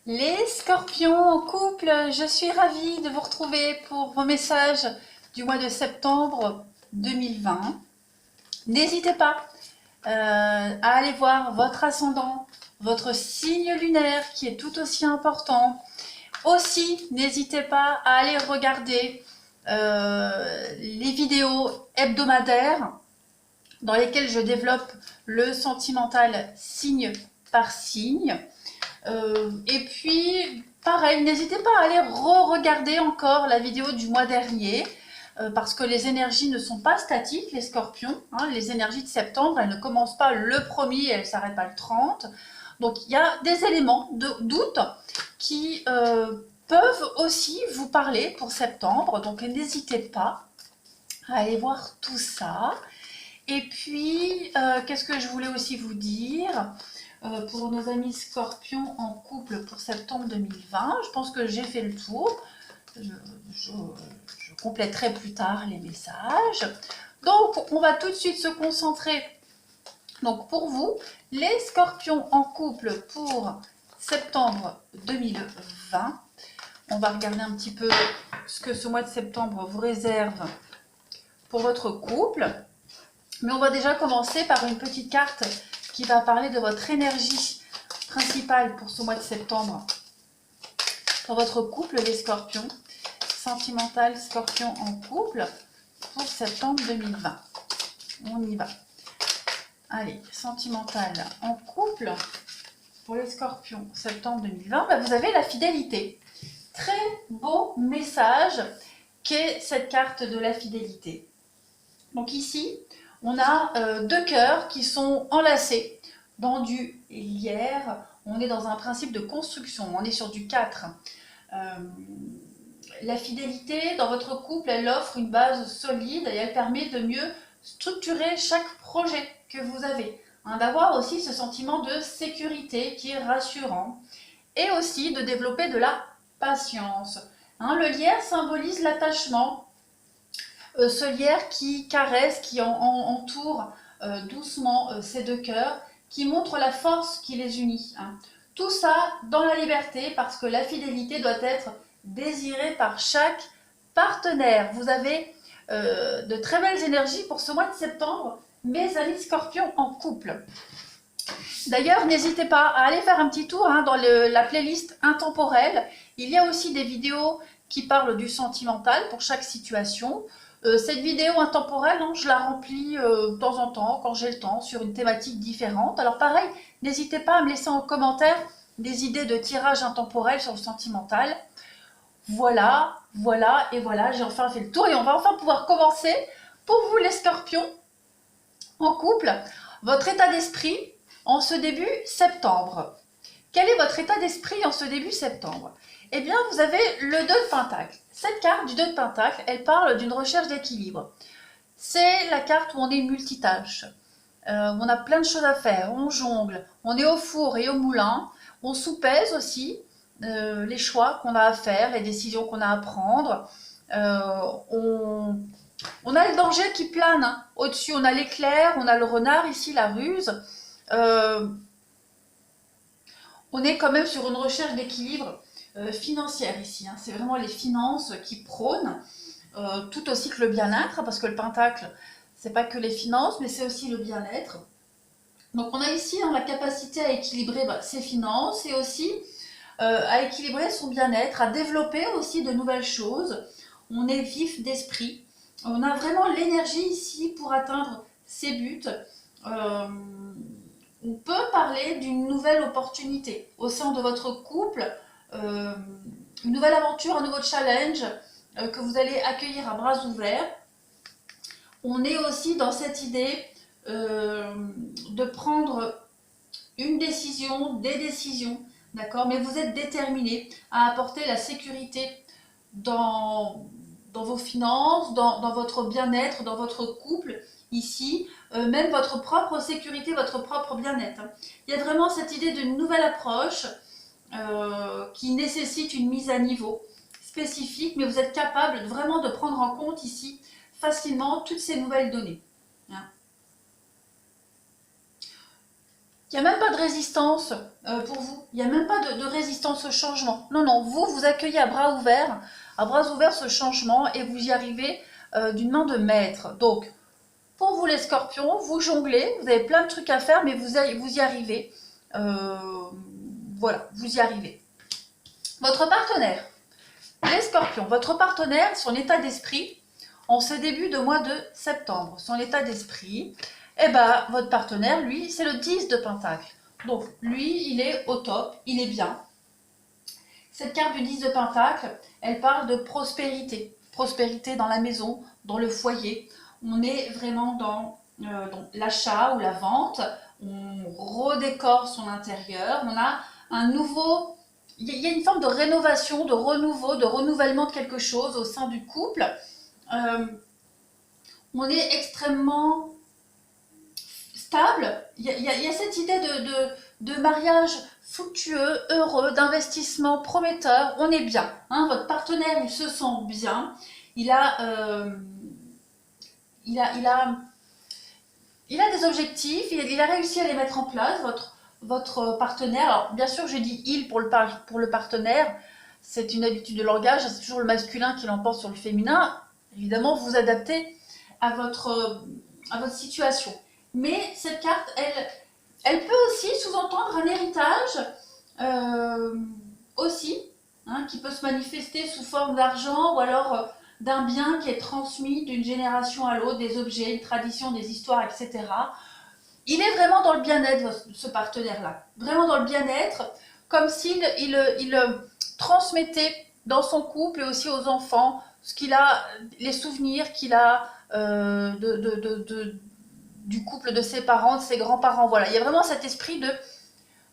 Les scorpions en couple, je suis ravie de vous retrouver pour vos messages du mois de septembre 2020. N'hésitez pas à aller voir votre ascendant, votre signe lunaire qui est tout aussi important. Aussi, n'hésitez pas à aller regarder les vidéos hebdomadaires dans lesquelles je développe le sentimental signe par signe. Et puis, pareil, n'hésitez pas à aller re-regarder encore la vidéo du mois dernier, parce que les énergies ne sont pas statiques, les scorpions. Hein, les énergies de septembre, elles ne commencent pas le 1er et elles ne s'arrêtent pas le 30. Donc, il y a des éléments de doute qui peuvent aussi vous parler pour septembre. Donc, n'hésitez pas à aller voir tout ça. Et puis, qu'est-ce que je voulais aussi vous dire pour nos amis scorpions en couple pour septembre 2020, je pense que j'ai fait le tour. Je compléterai plus tard les messages. Donc, on va tout de suite se concentrer. Donc, pour vous, les scorpions en couple pour septembre 2020. On va regarder un petit peu ce que ce mois de septembre vous réserve pour votre couple. Mais on va déjà commencer par une petite carte qui va parler de votre énergie principale pour ce mois de septembre. Pour votre couple, les scorpions, sentimental scorpion en couple pour septembre 2020. On y va. Allez, sentimental en couple pour les scorpions, septembre 2020. Bah, vous avez la fidélité. Très beau message qu'est cette carte de la fidélité. Donc ici, on a deux cœurs qui sont enlacés dans du lierre. On est dans un principe de construction, on est sur du 4. La fidélité dans votre couple, elle offre une base solide et elle permet de mieux structurer chaque projet que vous avez. Hein, d'avoir aussi ce sentiment de sécurité qui est rassurant et aussi de développer de la patience. Hein, le lierre symbolise l'attachement. Ce lierre qui caresse, qui entoure doucement ces deux cœurs, qui montre la force qui les unit. Hein. Tout ça dans la liberté, parce que la fidélité doit être désirée par chaque partenaire. Vous avez de très belles énergies pour ce mois de septembre, mes amis scorpions en couple. D'ailleurs, n'hésitez pas à aller faire un petit tour dans la playlist intemporelle. Il y a aussi des vidéos qui parlent du sentimental pour chaque situation. Cette vidéo intemporelle, je la remplis de temps en temps, quand j'ai le temps, sur une thématique différente. Alors pareil, n'hésitez pas à me laisser en commentaire des idées de tirage intemporel sur le sentimental. Voilà, voilà et voilà, j'ai enfin fait le tour et on va enfin pouvoir commencer. Pour vous les scorpions, en couple, votre état d'esprit en ce début septembre. Quel est votre état d'esprit en ce début septembre? Eh bien, vous avez le 2 de Pentacle. Cette carte du 2 de Pentacle, elle parle d'une recherche d'équilibre. C'est la carte où on est multitâche. On a plein de choses à faire, on jongle, on est au four et au moulin, on soupèse aussi les choix qu'on a à faire, les décisions qu'on a à prendre. On a le danger qui plane. Hein. Au-dessus, on a l'éclair, on a le renard, ici la ruse. On est quand même sur une recherche d'équilibre financière ici. Hein. C'est vraiment les finances qui prônent, tout aussi que le bien-être, parce que le pentacle, c'est pas que les finances, mais c'est aussi le bien-être. Donc on a ici la capacité à équilibrer ses finances et aussi à équilibrer son bien-être, à développer aussi de nouvelles choses. On est vif d'esprit. On a vraiment l'énergie ici pour atteindre ses buts. On peut parler d'une nouvelle opportunité au sein de votre couple, une nouvelle aventure, un nouveau challenge que vous allez accueillir à bras ouverts. On est aussi dans cette idée de prendre une décision, des décisions, d'accord? Mais vous êtes déterminé à apporter la sécurité dans vos finances, dans votre bien-être, dans votre couple, ici, même votre propre sécurité, votre propre bien-être. Il y a vraiment cette idée d'une nouvelle approche qui nécessite une mise à niveau spécifique, mais vous êtes capable vraiment de prendre en compte ici facilement toutes ces nouvelles données. Hein. Il n'y a même pas de résistance pour vous. Il n'y a même pas de résistance au changement. Non, non, vous accueillez à bras ouverts ce changement et vous y arrivez d'une main de maître. Donc, pour vous les scorpions, vous jonglez, vous avez plein de trucs à faire, mais vous y arrivez. Voilà, vous y arrivez. Votre partenaire, les scorpions, votre partenaire, son état d'esprit, en ce début de mois de septembre, son état d'esprit, eh ben, votre partenaire, lui, c'est le 10 de Pentacle. Donc, lui, il est au top, il est bien. Cette carte du 10 de Pentacle, elle parle de prospérité. Prospérité dans la maison, dans le foyer. On est vraiment dans l'achat ou la vente. On redécore son intérieur. On a un nouveau... Il y a une forme de rénovation, de renouveau, de renouvellement de quelque chose au sein du couple. On est extrêmement stable. Il y a cette idée de mariage fructueux, heureux, d'investissement prometteur. On est bien. Hein, votre partenaire, il se sent bien. Il a des objectifs. Il a réussi à les mettre en place. Votre partenaire. Alors, bien sûr, j'ai dit il pour le partenaire. C'est une habitude de langage. C'est toujours le masculin qui l'emporte sur le féminin. Évidemment, vous vous adaptez à votre situation. Mais cette carte, elle peut aussi sous-entendre un héritage aussi, hein, qui peut se manifester sous forme d'argent ou alors d'un bien qui est transmis d'une génération à l'autre, des objets, une tradition, des histoires, etc. Il est vraiment dans le bien-être, ce partenaire-là. Vraiment dans le bien-être, comme s'il transmettait dans son couple et aussi aux enfants les souvenirs qu'il a du couple de ses parents, de ses grands-parents. Voilà, il y a vraiment cet esprit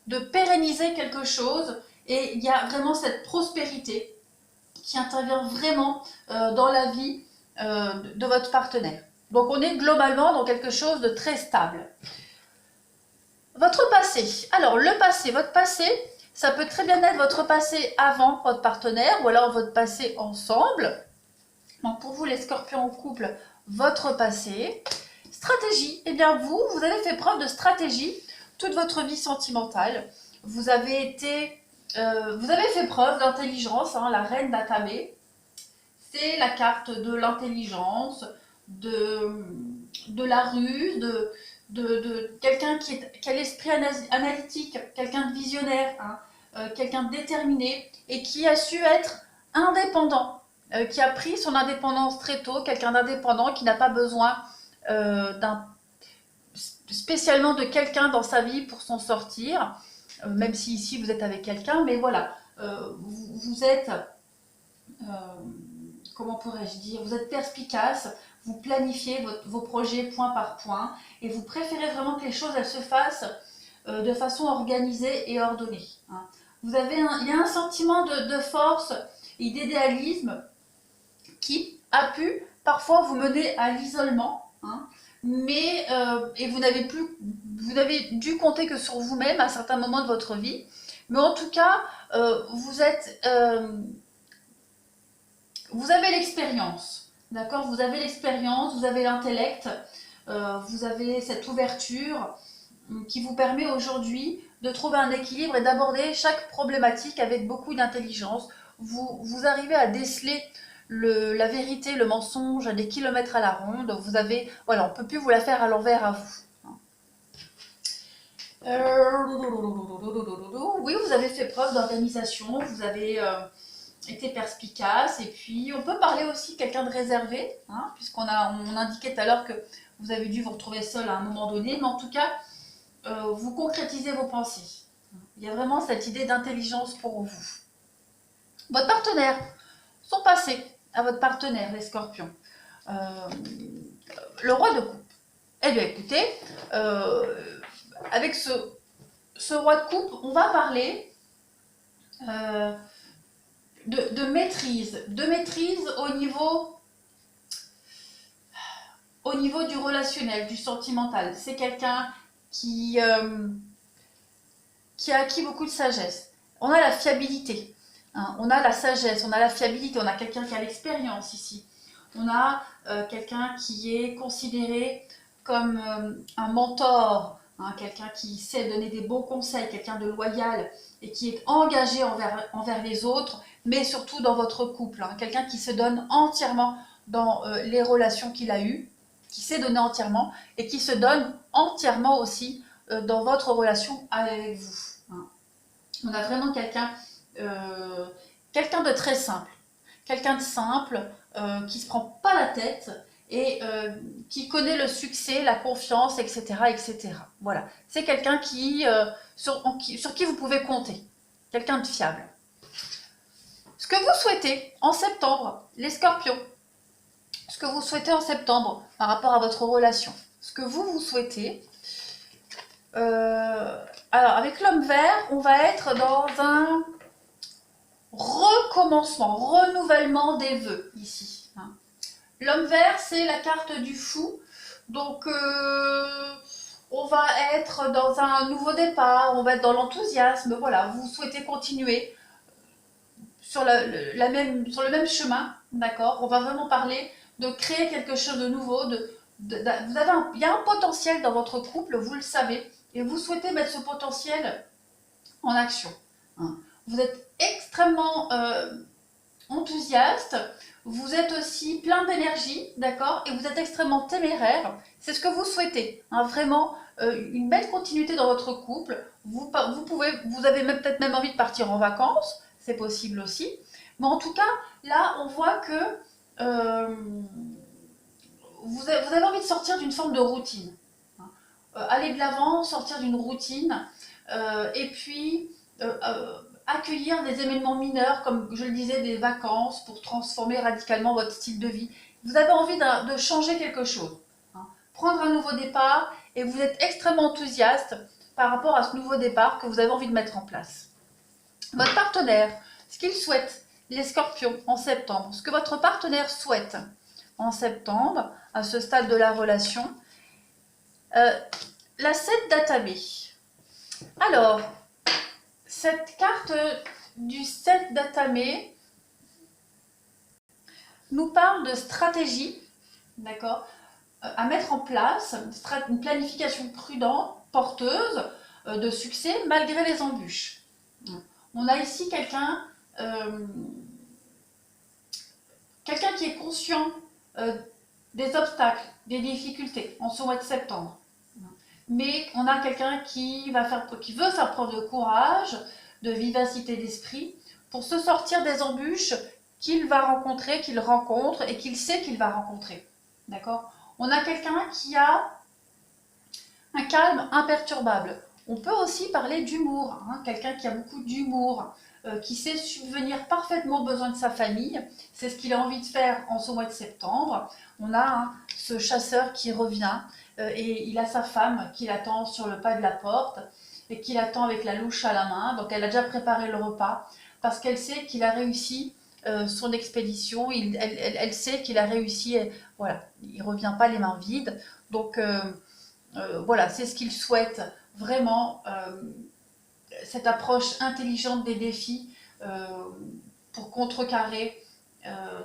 de pérenniser quelque chose et il y a vraiment cette prospérité qui intervient vraiment dans la vie de votre partenaire. Donc on est globalement dans quelque chose de très stable. Votre passé. Alors le passé, votre passé, ça peut très bien être votre passé avant votre partenaire ou alors votre passé ensemble. Donc pour vous les scorpions en couple, votre passé. Stratégie, eh bien vous avez fait preuve de stratégie toute votre vie sentimentale. Vous avez fait preuve d'intelligence, hein, la reine d'Atabe. C'est la carte de l'intelligence, de la ruse, de quelqu'un qui a l'esprit analytique, quelqu'un de visionnaire, hein, quelqu'un de déterminé et qui a su être indépendant, qui a pris son indépendance très tôt, quelqu'un d'indépendant qui n'a pas besoin spécialement de quelqu'un dans sa vie pour s'en sortir, même si ici vous êtes avec quelqu'un, mais voilà, vous êtes, comment pourrais-je dire, vous êtes perspicace, vous planifiez vos projets point par point, et vous préférez vraiment que les choses elles se fassent de façon organisée et ordonnée. Hein. Il y a un sentiment de force et d'idéalisme qui a pu parfois vous mener à l'isolement. Hein, mais et vous n'avez dû compter que sur vous-même à certains moments de votre vie, mais en tout cas vous avez l'expérience, d'accord, vous avez l'expérience, vous avez l'intellect, vous avez cette ouverture qui vous permet aujourd'hui de trouver un équilibre et d'aborder chaque problématique avec beaucoup d'intelligence. Vous arrivez à déceler la vérité, le mensonge à des kilomètres à la ronde. Voilà, on ne peut plus vous la faire à l'envers à vous. Oui, vous avez fait preuve d'organisation, vous avez été perspicace, et puis on peut parler aussi de quelqu'un de réservé, hein, puisqu'on indiquait tout à l'heure que vous avez dû vous retrouver seul à un moment donné, mais en tout cas, vous concrétisez vos pensées. Il y a vraiment cette idée d'intelligence pour vous. Votre partenaire, son passé à votre partenaire, les scorpions. Le roi de coupe. Eh bien écoutez, avec ce roi de coupe, on va parler de maîtrise. De maîtrise au niveau du relationnel, du sentimental. C'est quelqu'un qui a acquis beaucoup de sagesse. On a la fiabilité. Hein, on a la sagesse, on a la fiabilité, on a quelqu'un qui a l'expérience ici. On a quelqu'un qui est considéré comme un mentor, hein, quelqu'un qui sait donner des bons conseils, quelqu'un de loyal et qui est engagé envers les autres, mais surtout dans votre couple, hein, quelqu'un qui se donne entièrement dans les relations qu'il a eues, qui s'est donné entièrement et qui se donne entièrement aussi dans votre relation avec vous. Hein. On a vraiment quelqu'un de très simple, quelqu'un de simple qui ne se prend pas la tête et qui connaît le succès, la confiance, etc. etc. Voilà, c'est quelqu'un sur qui vous pouvez compter, quelqu'un de fiable. Ce que vous souhaitez en septembre, les scorpions, ce que vous souhaitez en septembre par rapport à votre relation, ce que vous souhaitez. Alors, avec l'homme vert, on va être dans un recommencement, renouvellement des vœux ici. Hein. L'homme vert, c'est la carte du fou. Donc, on va être dans un nouveau départ, on va être dans l'enthousiasme. Voilà, vous souhaitez continuer sur le même chemin, d'accord? On va vraiment parler de créer quelque chose de nouveau. Il y a un potentiel dans votre couple, vous le savez, et vous souhaitez mettre ce potentiel en action. Hein. Vous êtes extrêmement enthousiaste, vous êtes aussi plein d'énergie, d'accord, et vous êtes extrêmement téméraire. C'est ce que vous souhaitez, hein, vraiment une belle continuité dans votre couple. Vous avez peut-être même envie de partir en vacances, c'est possible aussi. Mais en tout cas, là, on voit que vous avez envie de sortir d'une forme de routine. Hein. Aller de l'avant, sortir d'une routine, et puis accueillir des événements mineurs, comme je le disais, des vacances, pour transformer radicalement votre style de vie. Vous avez envie de changer quelque chose, hein. Prendre un nouveau départ, et vous êtes extrêmement enthousiaste par rapport à ce nouveau départ que vous avez envie de mettre en place. Votre partenaire, ce qu'il souhaite, les scorpions, en septembre, ce que votre partenaire souhaite en septembre, à ce stade de la relation, la 7 d'Atamé. Alors, cette carte du 7 d'Atamé nous parle de stratégie, d'accord, à mettre en place, une planification prudente, porteuse de succès malgré les embûches. On a ici quelqu'un qui est conscient des obstacles, des difficultés en ce mois de septembre. Mais on a quelqu'un qui veut faire preuve de courage, de vivacité d'esprit pour se sortir des embûches qu'il rencontre et qu'il sait qu'il va rencontrer. D'accord ? On a quelqu'un qui a un calme imperturbable. On peut aussi parler d'humour, hein, quelqu'un qui a beaucoup d'humour, qui sait subvenir parfaitement aux besoins de sa famille. C'est ce qu'il a envie de faire en ce mois de septembre. On a ce chasseur qui revient et il a sa femme qui l'attend sur le pas de la porte et qui l'attend avec la louche à la main. Donc elle a déjà préparé le repas parce qu'elle sait qu'il a réussi son expédition. Elle sait qu'il a réussi. Voilà, il ne revient pas les mains vides. Donc voilà, c'est ce qu'il souhaite vraiment. Cette approche intelligente des défis pour contrecarrer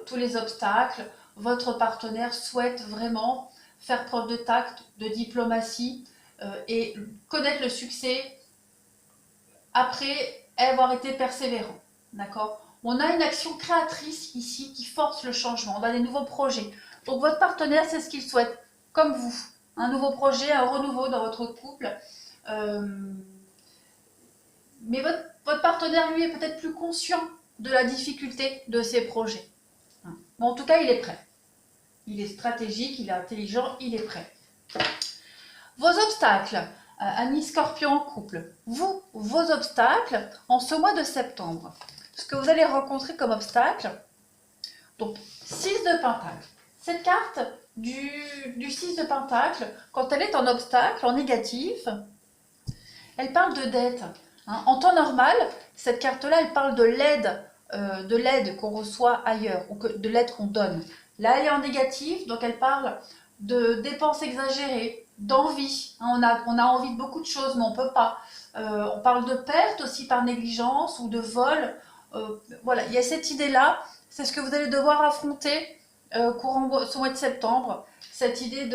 tous les obstacles. Votre partenaire souhaite vraiment faire preuve de tact, de diplomatie et connaître le succès après avoir été persévérant. D'accord ? On a une action créatrice ici qui force le changement. On a des nouveaux projets. Donc votre partenaire, c'est ce qu'il souhaite, comme vous. Un nouveau projet, un renouveau dans votre couple. Mais votre partenaire, lui, est peut-être plus conscient de la difficulté de ces projets. Mais en tout cas, il est prêt. Il est stratégique, il est intelligent, il est prêt. Vos obstacles, Amis Scorpion en couple. Vos obstacles en ce mois de septembre. Ce que vous allez rencontrer comme obstacle. Donc, 6 de Pentacle. Cette carte du 6 de Pentacle, quand elle est en obstacle, en négatif, elle parle de dette. Hein. En temps normal, cette carte-là, elle parle de l'aide qu'on reçoit ailleurs, ou de l'aide qu'on donne. Là, elle est en négatif, donc elle parle de dépenses exagérées, d'envie. Hein, on a envie de beaucoup de choses, mais on ne peut pas. On parle de perte aussi par négligence ou de vol. Voilà, il y a cette idée-là. C'est ce que vous allez devoir affronter courant ce mois de septembre. Cette idée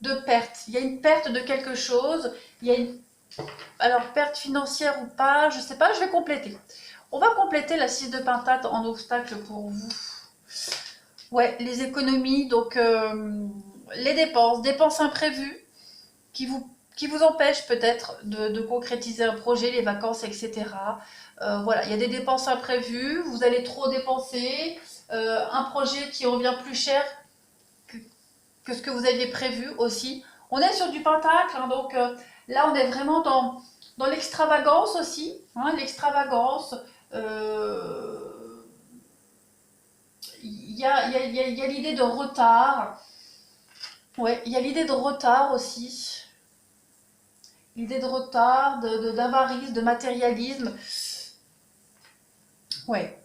de perte. Il y a une perte de quelque chose. Il y a une... Alors, perte financière ou pas, je sais pas, je vais compléter. On va compléter la 6 de Pentacle en obstacle pour vous. Ouais, les économies, donc les dépenses imprévues qui vous empêchent peut-être de concrétiser un projet, les vacances, etc. Voilà, il y a des dépenses imprévues, vous allez trop dépenser, un projet qui revient plus cher que, que ce que vous aviez prévu aussi. On est sur du Pentacle, hein, donc là on est vraiment dans l'extravagance aussi, hein, l'extravagance. euh, il y a l'idée de retard. Ouais, il y a l'idée de retard aussi. L'idée de retard, d'avarice, de matérialisme. Ouais.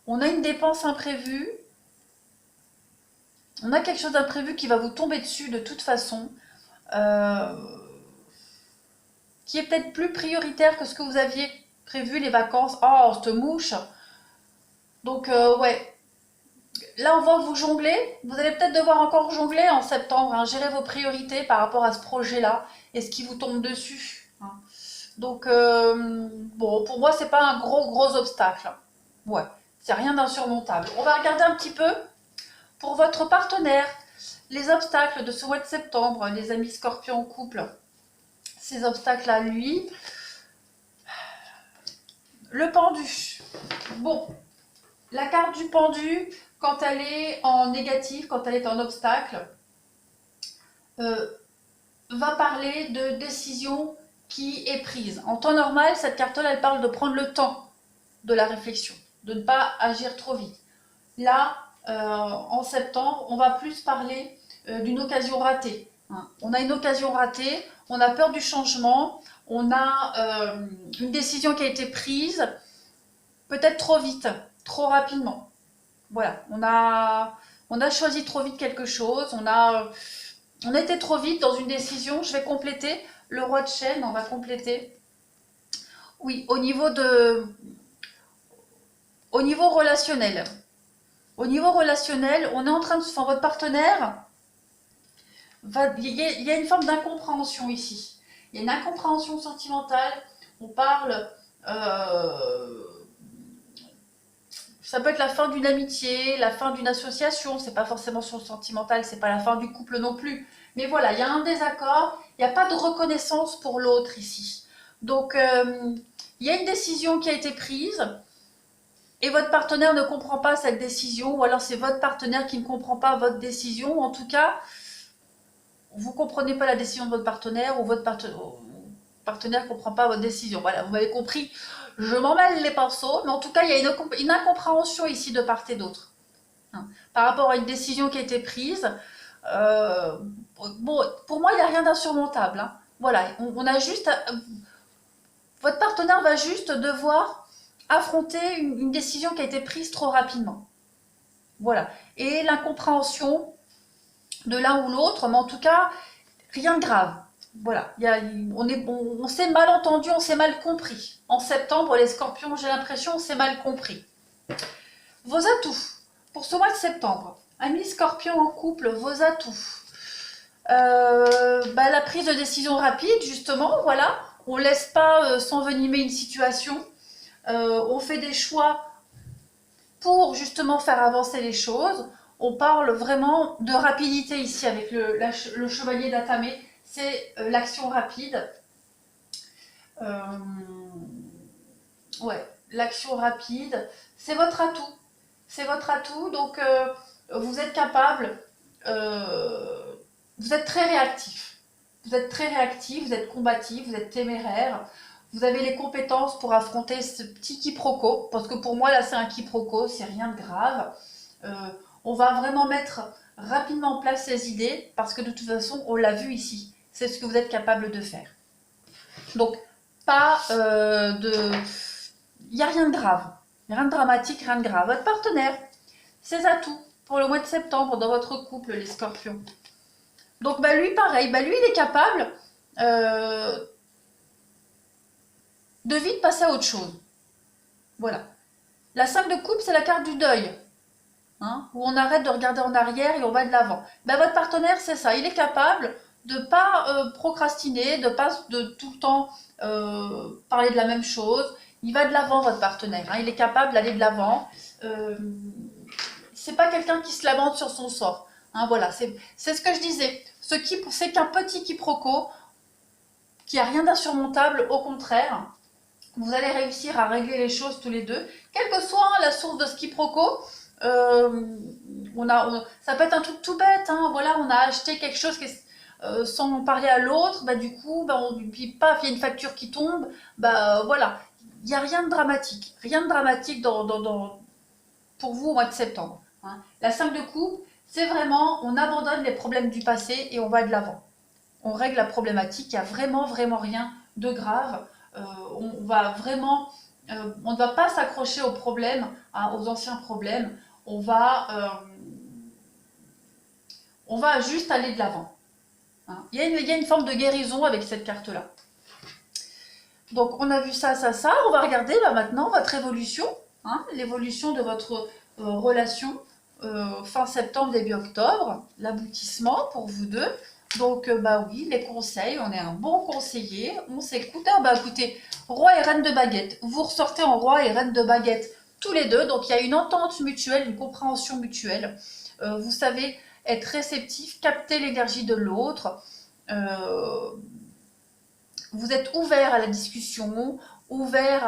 On a une dépense imprévue. On a quelque chose d'imprévu qui va vous tomber dessus de toute façon. euh, qui est peut-être plus prioritaire que ce que vous aviez prévu, les vacances. Oh, cette mouche. Donc, ouais. Là, on voit que vous jonglez. Vous allez peut-être devoir encore jongler en septembre, hein, gérer vos priorités par rapport à ce projet-là et ce qui vous tombe dessus, hein. Donc, bon, pour moi, c'est pas un gros obstacle. Ouais, c'est rien d'insurmontable. On va regarder un petit peu pour votre partenaire. Les obstacles de ce mois de septembre, les amis scorpions en couple. Ces obstacles à lui. Le pendu. Bon, la carte du pendu, quand elle est en négatif, quand elle est en obstacle, euh, va parler de décision qui est prise. En temps normal, cette carte-là, elle parle de prendre le temps de la réflexion, de ne pas agir trop vite. Là, en septembre, on va plus parler d'une occasion ratée, hein. On a une occasion ratée, on a peur du changement, on a une décision qui a été prise, peut-être trop vite, trop rapidement. Voilà, on a choisi trop vite quelque chose, on a été trop vite dans une décision. Je vais compléter le roi de chaîne, on va compléter. Oui, au niveau relationnel. Au niveau relationnel, on est en train de... Enfin, votre partenaire, il y a une forme d'incompréhension ici. Il y a une incompréhension sentimentale. On parle... euh, ça peut être la fin d'une amitié, la fin d'une association. C'est pas forcément sur le sentimental, c'est pas la fin du couple non plus. Mais voilà, il y a un désaccord. Il n'y a pas de reconnaissance pour l'autre ici. Donc, il y a une décision qui a été prise. Et votre partenaire ne comprend pas cette décision, ou alors c'est votre partenaire qui ne comprend pas votre décision. En tout cas, vous ne comprenez pas la décision de votre partenaire, ou votre partenaire ne comprend pas votre décision. Voilà, vous m'avez compris, je m'en mêle les pinceaux, mais en tout cas, il y a une incompréhension ici de part et d'autre, hein, par rapport à une décision qui a été prise. Euh, bon, pour moi, il n'y a rien d'insurmontable, hein. Voilà, on a juste... Votre partenaire va juste devoir affronter une décision qui a été prise trop rapidement. Voilà. Et l'incompréhension de l'un ou l'autre, mais en tout cas, rien de grave. Voilà. On s'est mal entendu, on s'est mal compris. En septembre, les scorpions, j'ai l'impression, on s'est mal compris. Vos atouts pour ce mois de septembre. Amis scorpions en couple, vos atouts. La prise de décision rapide, justement, voilà. On ne laisse pas s'envenimer une situation. On fait des choix pour justement faire avancer les choses. On parle vraiment de rapidité ici avec le chevalier d'Atamé. C'est l'action rapide. Euh, ouais, l'action rapide. C'est votre atout. C'est votre atout. Donc, vous êtes capable. Vous êtes très réactif. Vous êtes très réactif, vous êtes combatif, vous êtes téméraire. Vous avez les compétences pour affronter ce petit quiproquo, parce que pour moi là c'est un quiproquo, c'est rien de grave. Euh, on va vraiment mettre rapidement en place ces idées, parce que de toute façon on l'a vu ici, c'est ce que vous êtes capable de faire. Donc pas de... Il n'y a rien de grave, rien de dramatique, rien de grave. Votre partenaire, ses atouts pour le mois de septembre dans votre couple, les scorpions. Donc lui pareil, lui il est capable euh, de vite passer à autre chose. Voilà. La 5 de coupe, c'est la carte du deuil. hein, où on arrête de regarder en arrière et on va de l'avant. Ben, votre partenaire, c'est ça, il est capable de ne pas procrastiner, de pas de tout le temps parler de la même chose. Il va de l'avant, votre partenaire, hein, il est capable d'aller de l'avant. C'est pas quelqu'un qui se lamente sur son sort. Hein, voilà, c'est ce que je disais. C'est qu'un petit quiproquo qui a rien d'insurmontable, au contraire. Vous allez réussir à régler les choses tous les deux, quelle que soit la source de ce quiproquo. Ça peut être un truc tout bête, hein, voilà, on a acheté quelque chose sans en parler à l'autre, bah, du coup, bah, puis paf, il y a une facture qui tombe, bah, voilà. Il n'y a rien de dramatique, pour vous au mois de septembre. Hein. La 5 de coupe, c'est vraiment, on abandonne les problèmes du passé et on va de l'avant. On règle la problématique, il n'y a vraiment, vraiment rien de grave. On va vraiment, on ne va pas s'accrocher aux problèmes, hein, aux anciens problèmes. On va juste aller de l'avant. Hein. Il y a une forme de guérison avec cette carte-là. Donc, on a vu ça, ça, ça. On va regarder là, maintenant votre évolution, hein, l'évolution de votre relation fin septembre, début octobre, l'aboutissement pour vous deux. Donc, bah oui, les conseils, on est un bon conseiller, on s'écoute. Ah bah écoutez, roi et reine de baguette, vous ressortez en roi et reine de baguette tous les deux. Donc, il y a une entente mutuelle, une compréhension mutuelle. Vous savez être réceptif, capter l'énergie de l'autre. Vous êtes ouvert à la discussion, ouvert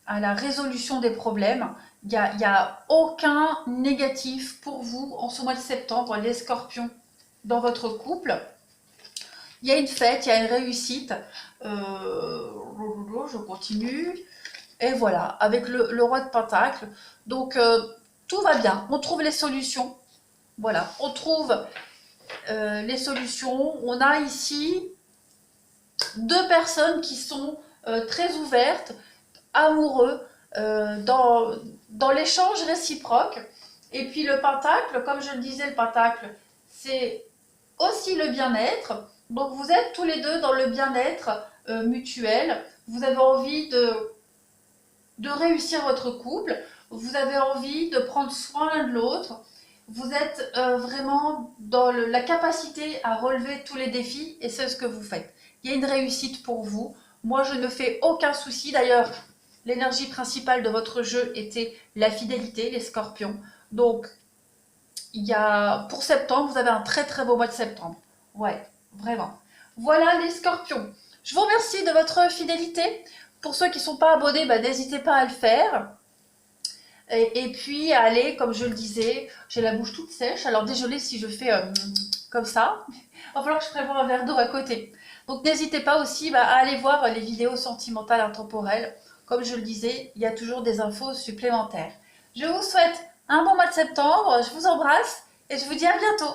à la résolution des problèmes. Il n'y a aucun négatif pour vous en ce mois de septembre, les scorpions, dans votre couple. Il y a une fête, il y a une réussite. Je continue. Et voilà, avec le roi de Pentacle. Donc, tout va bien. On trouve les solutions. Voilà, on trouve les solutions. On a ici deux personnes qui sont très ouvertes, amoureux, dans l'échange réciproque. Et puis le pentacle, comme je le disais, le pentacle, c'est aussi le bien-être. Donc vous êtes tous les deux dans le bien-être mutuel. Vous avez envie de réussir votre couple. Vous avez envie de prendre soin l'un de l'autre. Vous êtes vraiment dans la capacité à relever tous les défis et c'est ce que vous faites. Il y a une réussite pour vous. Moi, je ne fais aucun souci. D'ailleurs, l'énergie principale de votre jeu était la fidélité, les scorpions. Donc, pour septembre, vous avez un très très beau mois de septembre. Ouais, vraiment. Voilà les scorpions. Je vous remercie de votre fidélité. Pour ceux qui ne sont pas abonnés, bah, n'hésitez pas à le faire. Et puis, allez, comme je le disais, j'ai la bouche toute sèche. Alors, désolé si je fais comme ça. Il va falloir que je prévoie un verre d'eau à côté. Donc, n'hésitez pas aussi à aller voir les vidéos sentimentales intemporelles. Comme je le disais, il y a toujours des infos supplémentaires. Je vous souhaite un bon mois de septembre. Je vous embrasse et je vous dis à bientôt.